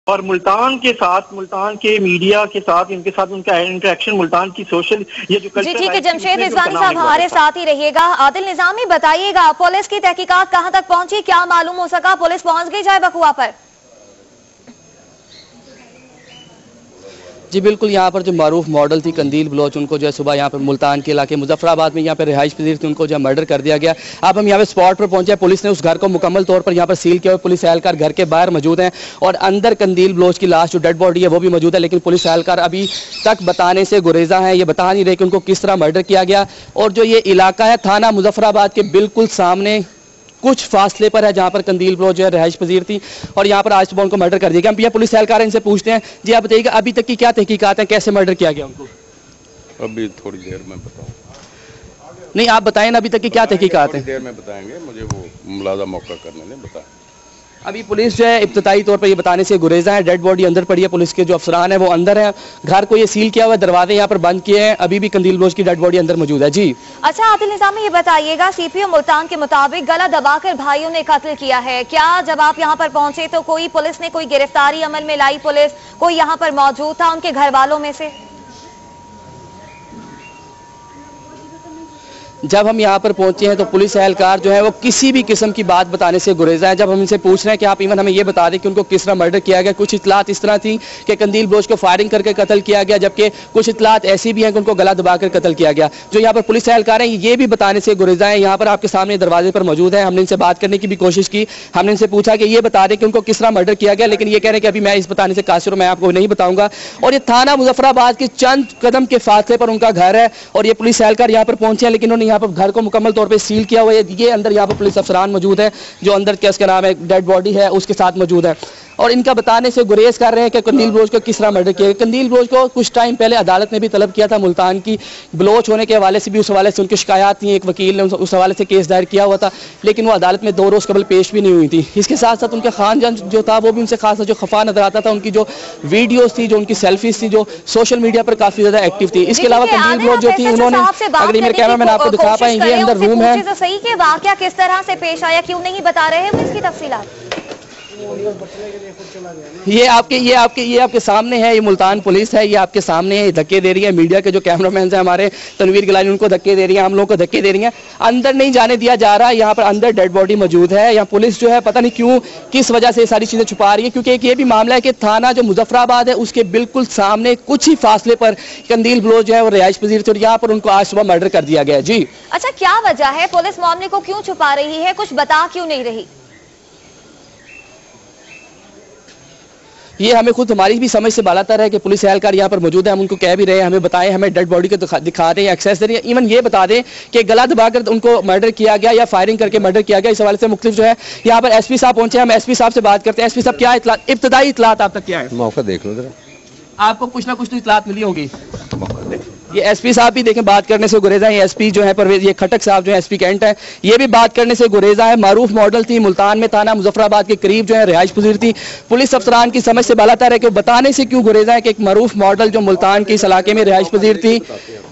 اور ملتان کے میڈیا کے ساتھ ان کے ساتھ ان کا انٹریکشن ملتان کی سوشل یہ جو جی ٹھیک ہے جمشید رضوانی صاحب ہمارے ساتھ ہی رہیے گا. عادل نظامی بتائیے گا پولیس کی تحقیقات کہاں تک پہنچی, کیا معلوم ہو سکا, پولیس پہنچ گئی جائے بخوا پر؟ جی بالکل, یہاں پر جو معروف ماڈل تھی قندیل بلوچ, ان کو جو ہے صبح یہاں پر ملتان کے علاقے مظفر آباد میں یہاں پر رہائش پذیر تھی, ان کو جو ہے مرڈر کر دیا گیا. اب ہم یہاں پہ اسپاٹ پر پہنچے, پولیس نے اس گھر کو مکمل طور پر یہاں پر سیل کیا ہوا, پولیس اہلکار گھر کے باہر موجود ہیں اور اندر قندیل بلوچ کی لاش جو ڈیڈ باڈی ہے وہ بھی موجود ہے, لیکن پولیس اہلکار ابھی تک بتانے سے گریزاں ہیں, یہ بتا نہیں رہے کہ ان کو کس طرح مرڈر کیا گیا. اور جو یہ علاقہ ہے تھانہ مظفر آباد کے بالکل سامنے کچھ فاصلے پر ہے جہاں پر قندیل بلوچ جو ہے رہائش پذیر تھی, اور یہاں پر آج صبح ان کو مرڈر کر دیا گیا. ہم پولیس اہلکار ان سے پوچھتے ہیں, جی آپ بتائیے گا ابھی تک کی کیا تحقیقات ہیں, کیسے مرڈر کیا گیا ان کو؟ ابھی تھوڑی دیر میں بتاؤں. نہیں آپ بتائیں نا ابھی تک کی کیا تحقیقات ہیں. تھوڑی دیر میں بتائیں گے, مجھے وہ ملازہ موقع کرنے نے بتائیں. ابھی پولیس جو ہے ابتدائی طور پر یہ بتانے سے گریزاں ہیں, ڈیڈ باڈی اندر پڑی ہے, پولیس کے جو افسران ہیں وہ اندر ہیں, گھر کو یہ سیل کیا ہوا ہے, دروازے یہاں پر بند کیے ہیں, ابھی بھی قندیل بلوچ کی ڈیڈ باڈی اندر موجود ہے. جی اچھا عادل نظامی یہ بتائیے گا, سی پی او ملتان کے مطابق گلا دبا کر بھائیوں نے قتل کیا ہے, کیا جب آپ یہاں پر پہنچے تو کوئی پولیس نے کوئی گرفتاری عمل میں لائی, پولیس کوئی یہاں پر موجود تھا ان کے گھر والوں میں سے؟ جب ہم یہاں پر پہنچے ہیں تو پولیس اہلکار جو ہے وہ کسی بھی قسم کی بات بتانے سے گریزاں ہیں. جب ہم ان سے پوچھ رہے ہیں کہ آپ ایون ہمیں یہ بتا دیں کہ ان کو کس طرح مرڈر کیا گیا, کچھ اطلاعات اس طرح تھی کہ قندیل بلوچ کو فائرنگ کر کے قتل کیا گیا, جبکہ کچھ اطلاعات ایسی بھی ہیں کہ ان کو گلا دبا کر قتل کیا گیا. جو یہاں پر پولیس اہلکار ہیں یہ بھی بتانے سے گریزاں ہیں. یہاں پر آپ کے سامنے دروازے پر موجود ہیں, ہم نے ان سے بات کرنے کی بھی کوشش کی, ہم نے ان سے پوچھا کہ یہ بتا دیں کہ ان کو کس طرح مرڈر کیا گیا, لیکن یہ کہہ رہے ہیں کہ ابھی میں اس بتانے سے قاصر ہوں, میں آپ کو نہیں بتاؤں گا. اور یہ تھانہ مظفر آباد کے چند قدم کے فاصلے پر ان کا گھر ہے, اور یہ پولیس اہلکار یہاں پر پہنچے ہیں, لیکن انہوں نے یہاں پر گھر کو مکمل طور پہ سیل کیا ہوا ہے. یہ اندر یہاں پر پولیس افسران موجود ہے, جو اندر کیس کا نام ہے ڈیڈ باڈی ہے اس کے ساتھ موجود ہے, اور ان کا بتانے سے گریز کر رہے ہیں کہ قندیل بلوچ کو کس طرح مرڈر کیا گیا. قندیل بلوچ کو کچھ ٹائم پہلے عدالت نے بھی طلب کیا تھا, ملتان کی بلوچ ہونے کے حوالے سے بھی اس حوالے سے ان کی شکایات تھیں, ایک وکیل نے اس حوالے سے کیس دائر کیا ہوا تھا, لیکن وہ عدالت میں 2 روز قبل پیش بھی نہیں ہوئی تھی. اس کے ساتھ ساتھ ان کے خاندان جو تھا وہ بھی ان سے خاصا جو خفا نظر آتا تھا, ان کی جو ویڈیوز تھی, جو ان کی سیلفیز تھی, جو سوشل میڈیا پر کافی زیادہ ایکٹیو تھی. اس کے علاوہ قندیل بلوچ جو تھی, انہوں نے اگر میرے کیمرہ مین آپ کو دکھا پائیں, یہ اندر روم ہے. صحیح کہ واقعہ کس طرح سے پیش آیا, کیوں نہیں بتا رہے ہیں اس کی تفصیلات؟ یہ آپ کے سامنے ہے, یہ ملتان پولیس ہے, یہ آپ کے سامنے ہے, دھکے دے رہی ہے. میڈیا کے جو کیمرہ مینز ہیں ہمارے تنویر گیلانی, ان کو دھکے دے رہی ہیں, ہم لوگوں کو دھکے دے رہی ہیں. اندر نہیں جانے دیا جا رہا, یہاں پر اندر ڈیڈ باڈی موجود ہے. یہاں پولیس جو ہے پتہ نہیں کیوں کس وجہ سے یہ ساری چیزیں چھپا رہی ہے, کیونکہ ایک یہ بھی معاملہ ہے کہ تھانہ جو مظفر آباد ہے اس کے بالکل سامنے کچھ ہی فاصلے پر قندیل بلوچ جو ہے وہ رہائش پذیر تھے, اور یہاں پر ان کو آج صبح مرڈر کر دیا گیا. جی اچھا کیا وجہ ہے, پولیس معاملے کو کیوں چھپا رہی ہے, کچھ بتا کیوں نہیں رہی؟ یہ ہمیں خود ہماری بھی سمجھ سے بالاتر ہے کہ پولیس اہلکار یہاں پر موجود ہے, ہم ان کو کہہ بھی رہے ہیں, ہمیں بتائیں, ہمیں ڈیڈ باڈی کو دکھا دیں, ایکسیس دے رہے ہیں, ایون یہ بتا دیں کہ گلا دبا کر ان کو مرڈر کیا گیا یا فائرنگ کر کے مرڈر کیا گیا. اس حوالے سے مختلف جو ہے یہاں پر ایس پی صاحب پہنچے ہیں, ہم ایس پی صاحب سے بات کرتے ہیں. ایس پی صاحب کیا ابتدائی اطلاعات آپ تک کیا ہے؟ موقع دیکھ لو ذرا, آپ کو کچھ نہ کچھ تو اطلاعات ملی ہوگی. یہ ایس پی صاحب بھی دیکھیں بات کرنے سے گریزاں ہیں. ایس پی جو ہے پرویز یہ کھٹک صاحب جو ہے ایس پی کینٹ ہے, یہ بھی بات کرنے سے گریزاں ہے. معروف ماڈل تھی, ملتان میں تھانہ مظفر آباد کے قریب جو ہے رہائش پذیر تھی. پولیس افسران کی سمجھ سے بالاتر ہے کہ بتانے سے کیوں گریزاں ہے کہ ایک معروف ماڈل جو ملتان کے اس علاقے میں رہائش پذیر تھی.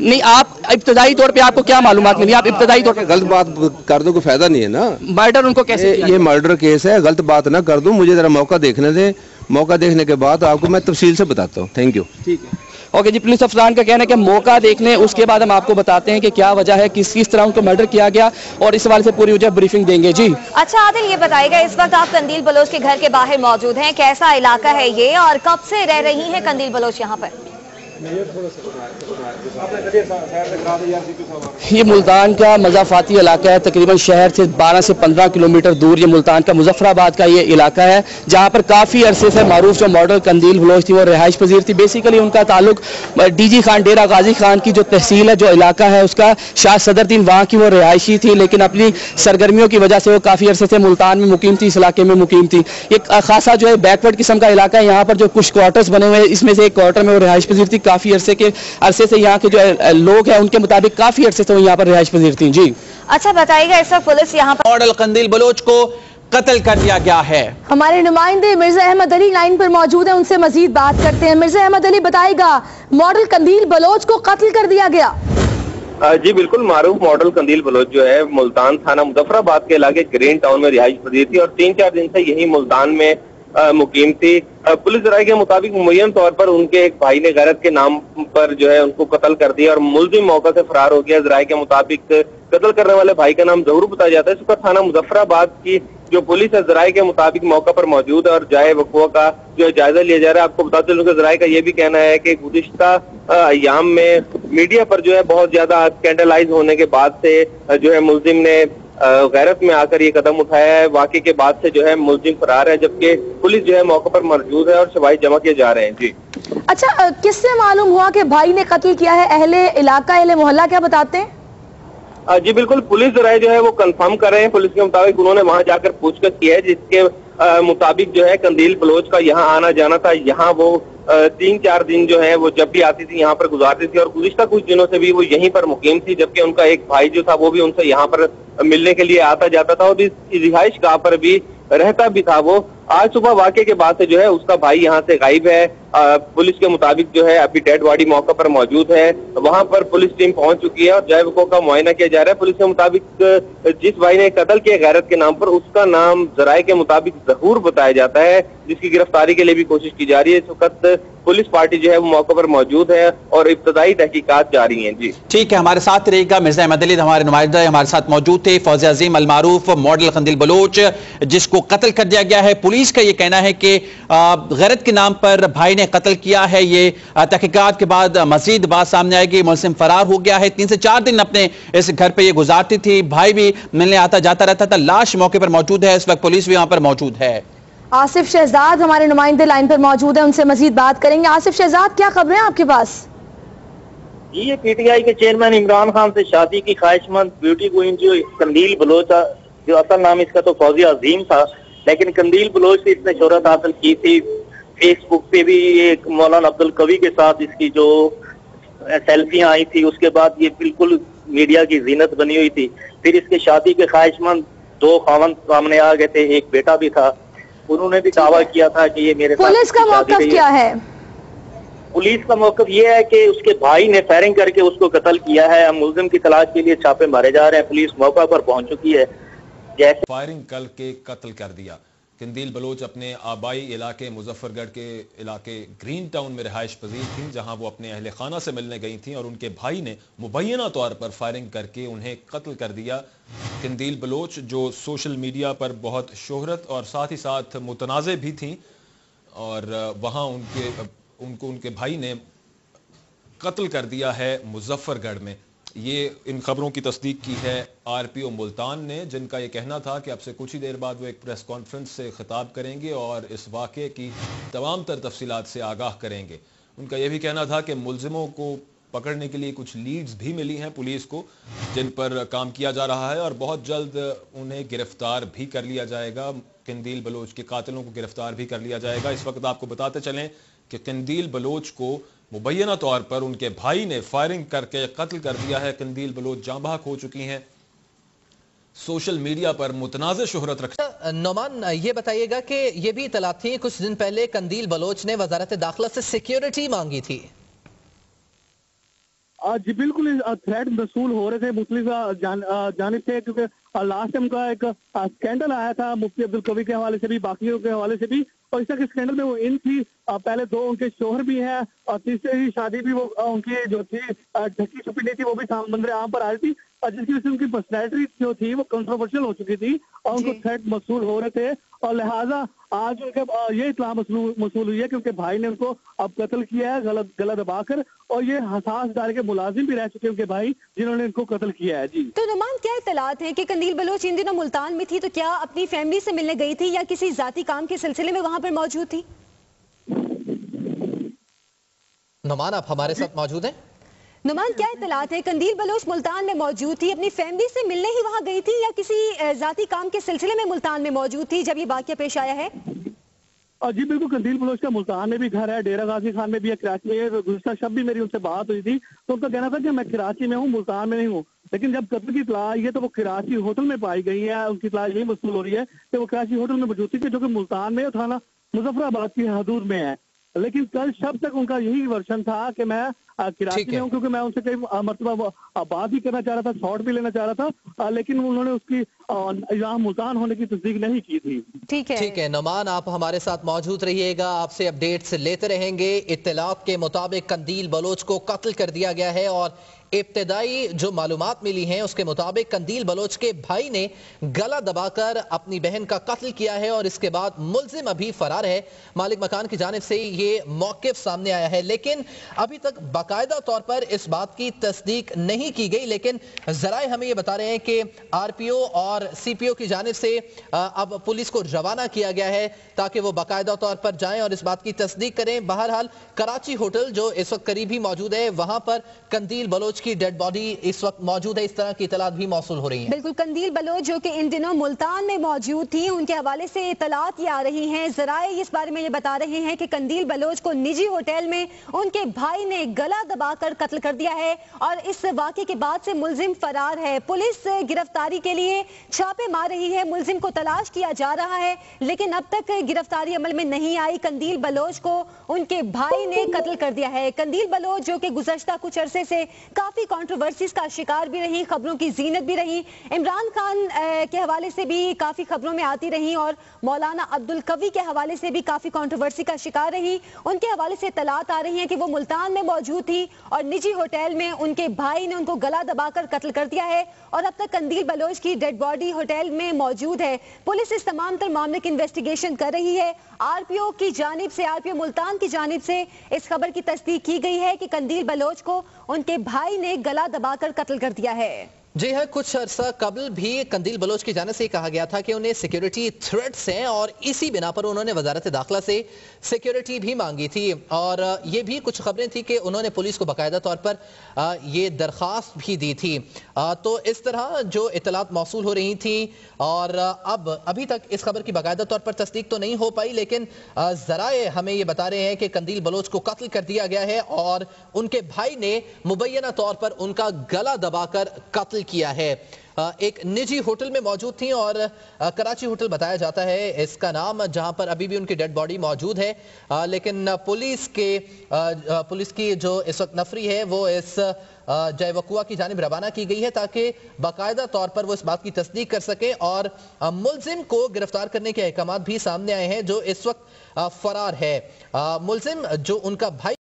نہیں آپ ابتدائی طور پہ آپ کو کیا معلومات ملی, آپ ابتدائی طور پہ غلط بات کر دو, کوئی فائدہ نہیں ہے نا. مرڈر ان کو کیسے, یہ مرڈر کیس ہے, غلط بات نہ کر دوں, مجھے ذرا موقع دیکھنے دیں, موقع دیکھنے کے بعد آپ کو میں تفصیل سے بتاتا ہوں. Thank you. ٹھیک ہے اوکے. جی پولیس افسران کا کہنا ہے کہ موقع دیکھنے, اس کے بعد ہم آپ کو بتاتے ہیں کہ کیا وجہ ہے, کس طرح ان کو مرڈر کیا گیا, اور اس حوالے سے پوری وجہ بریفنگ دیں گے. جی اچھا عادل یہ بتائیے گا, اس وقت آپ قندیل بلوچ کے گھر کے باہر موجود ہیں, کیسا علاقہ ہے یہ, اور کب سے رہ رہی ہیں قندیل بلوچ یہاں پر؟ یہ ملتان کا مضافاتی علاقہ ہے, تقریباً شہر سے 12 سے 15 کلومیٹر دور یہ ملتان کا مظفر آباد کا یہ علاقہ ہے, جہاں پر کافی عرصے سے معروف جو ماڈل قندیل بلوچ تھی وہ رہائش پذیر تھی. بیسیکلی ان کا تعلق ڈی جی خان ڈیرہ غازی خان کی جو تحصیل ہے, جو علاقہ ہے اس کا, شاہ صدر تھی وہاں کی وہ رہائشی تھی, لیکن اپنی سرگرمیوں کی وجہ سے وہ کافی عرصے سے ملتان میں مقیم تھی, اس علاقے میں مقیم تھی. ایک خاصا جو ہے بیکورڈ قسم کا علاقہ ہے, یہاں پر جو کچھ کوارٹرز بنے ہوئے ہیں, اس میں سے ایک کوارٹر میں وہ رہائش پذیر تھی. کافی عرصے سے یہاں کے جو لوگ ہیں ان کے مطابق کافی عرصے سے وہ یہاں پر رہائش پذیر تھیں. جی اچھا بتائیے گا, اس وقت پولیس یہاں پر ماڈل قندیل بلوچ کو قتل کر دیا گیا ہے. ہمارے نمائندے مرزا احمد علی لائن پر موجود ہیں, ان سے مزید بات کرتے ہیں. مرزا احمد علی بتائے گا, ماڈل قندیل بلوچ کو قتل کر دیا گیا؟ جی بالکل, معروف ماڈل قندیل بلوچ جو ہے ملتان تھانہ مظفر آباد کے علاقے گرین ٹاؤن میں رہائش پذیر تھی, اور 3-4 دن سے یہی ملتان میں मुकीम थी। पुलिस राय के मुताबिक मुय्यन तौर पर उनके एक भाई ने गैरत के नाम पर जो है उनको कत्ल कर दिया और मुलजिम मौका से फरार हो गया। राय के मुताबिक कत्ल करने वाले भाई का नाम जहूर बताया जाता है। इस वक्त थाना मुजफ्फराबाद की जो पुलिस है जराये के मुताबिक मौका पर मौजूद है और जाए वक़्वा का जो जायजा लिया जा रहा है। आपको बता चलूं कि जराये का ये भी कहना है कि गुज़िश्ता अय्याम में मीडिया पर जो है बहुत ज्यादा स्कैंडलाइज होने के बाद से जो है मुलजिम ने गैरत में आकर ये कदम उठाया है। वाकई के बाद से जो है मुलजिम फरार है, जबकि पुलिस जो है मौके पर मौजूद है और शवाहिद जमा किए जा रहे हैं। जी अच्छा, किससे मालूम हुआ कि भाई ने कत्ल किया है? अहले इलाका, अहले मोहल्ला क्या बताते हैं? जी बिल्कुल, पुलिस राय जो है वो कंफर्म कर रहे हैं। पुलिस के मुताबिक उन्होंने वहां जाकर पूछताछ की है, जिसके मुताबिक जो है कंदील बलोच का यहाँ आना जाना था। यहाँ वो 3-4 दिन जो है वो जब भी आती थी यहाँ पर गुजारती थी और गुज़िश्ता कुछ दिनों से भी वो यहीं पर मुकीम थी, जबकि उनका एक भाई जो था वो भी उनसे यहाँ पर मिलने के लिए आता जाता था और इस रिहाइश गाह पर भी रहता भी था। वो आज सुबह वाकये के बाद से जो है उसका भाई यहाँ से गायब है। पुलिस के मुताबिक जो है अभी डेड बॉडी मौके पर मौजूद है। वहां पर पुलिस टीम पहुंच चुकी है और जाए वक़्वा का मुआयना किया जा रहा है। पुलिस के मुताबिक जिस भाई ने कत्ल किया गैरत के नाम पर, उसका नाम जराये के मुताबिक जहूर बताया जाता है, जिसकी गिरफ्तारी के लिए भी कोशिश की जा रही है। इस वक्त पुलिस पार्टी जो है वो मौके पर मौजूद है और इब्तदाई तहकीकात जारी हैं। जी ठीक है, हमारे साथ रहेगा मिर्जा अहमद अली, हमारे नुमाइंदा हमारे साथ मौजूद थे। फौज अजीम अल मारूफ मॉडल कंदील बलोच जिसको कत्ल कर दिया गया है। पुलिस का ये कहना है कि गैरत के नाम पर भाई ने कत्ल किया है। ये तहकीकात के बाद मजीद बात सामने आएगी। मुलजिम फरार हो गया है। 3 से 4 दिन अपने इस घर पे ये गुजारती थी, भाई भी मिलने आता जाता रहता था। लाश मौके पर मौजूद है, इस वक्त पुलिस भी वहां पर मौजूद है। आसिफ शहजाद हमारे नुमाइंदे लाइन पर मौजूद है, उनसे मजीद बात करेंगे। आसिफ शहजाद, क्या खबरें आपके पास? ये पीटीआई के चेयरमैन इमरान खान से शादी की ख्वाहिशमंद ब्यूटी क्वीन जो कंदील बलोच, जो असल नाम इसका तो फौजी अजीम था, लेकिन कंदील बलोच से इसने शोहरत हासिल की थी। फेसबुक पे भी एक मौलाना अब्दुल कवी के साथ इसकी जो सेल्फियां आई थी, उसके बाद ये बिल्कुल मीडिया की जीनत बनी हुई थी। फिर इसके शादी के ख्वाहिशमंद 2 खावंद सामने आ गए थे, एक बेटा भी था। उन्होंने भी दावा किया था कि ये मेरे साथ। पुलिस का मौक़िफ़ क्या है? पुलिस का मौक़िफ़ ये है कि उसके भाई ने फायरिंग करके उसको कत्ल किया है। हम मुलजिम की तलाश के लिए छापे मारे जा रहे हैं। पुलिस मौका पर पहुंच चुकी है। जैसे फायरिंग करके कत्ल कर दिया। कंदील बलोच अपने आबाई इलाके मुजफ्फरगढ़ के इलाके ग्रीन टाउन में रिहाइश पजीर थी, जहां वो अपने अहले खाना से मिलने गई थी और उनके भाई ने मुबैना तौर पर फायरिंग करके उन्हें कत्ल कर दिया। कंदील बलोच जो सोशल मीडिया पर बहुत शोहरत और साथ ही साथ मुतनाज़े भी थी और वहां उनके भाई ने कत्ल कर दिया है मुजफ्फरगढ़ में। ये इन खबरों की तस्दीक की है आरपीओ मुल्तान ने, जिनका ये कहना था कि अब से कुछ ही देर बाद वो एक प्रेस कॉन्फ्रेंस से खिताब करेंगे और इस वाक़े की तमाम तर तफसीलात से आगाह करेंगे। उनका यह भी कहना था कि मुलजिमों को पकड़ने के लिए कुछ लीड्स भी मिली हैं पुलिस को, जिन पर काम किया जा रहा है और बहुत जल्द उन्हें गिरफ्तार भी कर लिया जाएगा। कंदील बलोच के कातिलों को गिरफ्तार भी कर लिया जाएगा। इस वक्त आपको बताते चलें कि कंदील बलोच को मुबैना तौर पर उनके भाई ने फायरिंग करके कत्ल कर दिया है। कंदील बलोच जाँ बहक हो चुकी हैं, सोशल मीडिया पर मुतनाज़ शोहरत रखती। नोमान, ये बताइएगा कि ये भी इतला थी कुछ दिन पहले कंदील बलोच ने वजारत दाखिला से सिक्योरिटी मांगी थी। जी बिल्कुल, थ्रेट मसूल हो रहे थे मुख्तलिफ जानिब से, क्योंकि लास्ट टाइम का एक स्कैंडल आया था मुफ्ती अब्दुल कवी के हवाले से भी, बाकियों के हवाले से भी, और इस तरह के स्कैंडल में वो इन थी। पहले 2 उनके शोहर भी हैं और तीसरी शादी भी वो उनकी जो थी ढकी छुपी नहीं थी, वो भी मंजर आम पर आ रही थी, और जिसकी वजह से उनकी पर्सनैलिटी जो थी वो कंट्रोवर्शियल हो चुकी थी और उनको थ्रेट मसूल हो रहे थे। और लिहाजा आज उनके ये इत्तला मसूल हुई है क्योंकि भाई ने उनको अब कत्ल किया है गला दबाकर, और ये हसास दायरे के मुलाजिम भी रह चुके हैं उनके भाई, जिन्होंने इनको कत्ल किया है। जी तो नुमान, क्या इत्तलात है कि कंदील बलोच इन दिनों मुल्तान में थी, तो क्या अपनी फैमिली से मिलने गई थी या किसी जाती काम के सिलसिले में वहां पर मौजूद थी? नुमान, आप हमारे साथ मौजूद हैं। नुमान, क्या इत्तलात है? कंदील बलोच मुल्तान में मौजूद थी, अपनी फैमिली से मिलने ही वहां गई थी या किसी जाती काम के सिलसिले में मुल्तान में मौजूद थी जब ये वाकया पेश आया है? जी बिल्कुल, कंदील बलोच का मुल्तान में भी घर है, डेरा गाजी खान में भी है, कराची में है। गुज़िश्ता शब भी मेरी उनसे बात हुई थी तो उनका कहना था कि मैं कराची में हूँ, मुल्तान में नहीं हूँ। लेकिन जब कत्ल की इत्तला आई है तो वो कराची होटल में पाई गई है। उनकी इत्तला यही मसूल हो रही है कि वो कराची होटल में मौजूद थी, जो कि मुल्तान में थाना मुजफ्फराबाद की हदूद में है। लेकिन कल शब तक उनका यही वर्षन था कि मैं कराची में हूँ, क्योंकि मैं उनसे कई मरतबा बात भी करना चाह रहा था, शॉट भी लेना चाह रहा था, लेकिन उन्होंने उसकी यहाँ मुल्तान होने की तस्दीक नहीं की थी। ठीक है नोमान, आप हमारे साथ मौजूद रहिएगा, आपसे अपडेट्स लेते रहेंगे। इत्तलात के मुताबिक कंदील बलोच को कत्ल कर दिया गया है और इब्तिदाई जो मालूमात मिली हैं उसके मुताबिक कंदील बलोच के भाई ने गला दबाकर अपनी बहन का कत्ल किया है और इसके बाद मुलजिम अभी फरार है। मालिक मकान की जानिब से ये मौक़िफ़ सामने आया है, लेकिन अभी तक बाकायदा तौर पर इस बात की तस्दीक नहीं की गई। लेकिन ज़राए हमें ये बता रहे हैं कि आरपीओ और सीपीओ की जानिब से अब पुलिस को रवाना किया गया है ताकि वो बाकायदा तौर पर जाएं और इस बात की तस्दीक करें। बहरहाल कराची होटल जो इस वक्त करीब ही मौजूद है, वहां पर कंदील बलोच की डेड बॉडी इस वक्त मौजूद है। इस तरह की इतलात भी मौसूल हो रही हैं। बिल्कुल, कंदील बलोच जो कि इन दिनों मुल्तान में मौजूद थी, उनके हवाले से इतलात ये आ रही हैं। ज़राए इस बारे में ये बता रहे हैं कि कंदील बलोच को निजी होटल में उनके भाई ने गला दबाकर कत्ल कर दिया है और इस वाक़े के बाद से मुलजिम फरार है। पुलिस गिरफ्तारी के लिए छापे मार रही है, मुलजिम को तलाश किया जा रहा है, लेकिन अब तक गिरफ्तारी अमल में नहीं आई। कंदील बलोच को उनके भाई ने कत्ल कर दिया है। कंदील बलोच जो कि गुज़श्ता कुछ अरसे से काफी कंट्रोवर्सीज का शिकार भी रही, खबरों की जीनत भी रही, इमरान खान के हवाले से भी काफी खबरों में आती रही और मौलाना अब्दुल कवी के हवाले से भी काफी कंट्रोवर्सी का शिकार रही। उनके हवाले से इत्तलात आ रही हैं कि वो मुल्तान में मौजूद थी और निजी होटल में उनके भाई ने उनको गला दबाकर कत्ल कर दिया है और अब तक कंदील बलोच की डेड बॉडी होटल में मौजूद है। पुलिस इस तमाम तर मामले की इन्वेस्टिगेशन कर रही है। आरपीओ की जानिब से, आरपीओ मुल्तान की जानिब से इस खबर की तस्दीक की गई है कि कंदील बलोच को उनके भाई ने गला दबाकर कत्ल कर दिया है। जी हाँ, कुछ अर्सा कबल भी कंदील बलोच की जानिब से कहा गया था कि उन्हें सिक्योरिटी थ्रेट्स हैं और इसी बिना पर उन्होंने वजारत दाखिला से सिक्योरिटी भी मांगी थी और ये भी कुछ खबरें थी कि उन्होंने पुलिस को बाकायदा तौर पर ये दरख्वास्त भी दी थी। तो इस तरह जो इतलात मौसूल हो रही थी और अब अभी तक इस खबर की बाकायदा तौर पर तस्दीक तो नहीं हो पाई, लेकिन ज़राए हमें ये बता रहे हैं कि कंदील बलोच को कत्ल कर दिया गया है और उनके भाई ने मुबैना तौर पर उनका गला दबाकर कत्ल किया है। एक निजी होटल में मौजूद थी और कराची होटल बताया जाता है इसका नाम, जहां पर अभी भी उनकी डेड बॉडी मौजूद है, लेकिन पुलिस की जो इस वक्त नफरी है वो इस जय वकुआ की जानिब रवाना की गई है ताकि बाकायदा तौर पर वो इस बात की तस्दीक कर सके और मुलजिम को गिरफ्तार करने के अहकामात भी सामने आए हैं जो इस वक्त फरार है। मुलजिम जो उनका भाई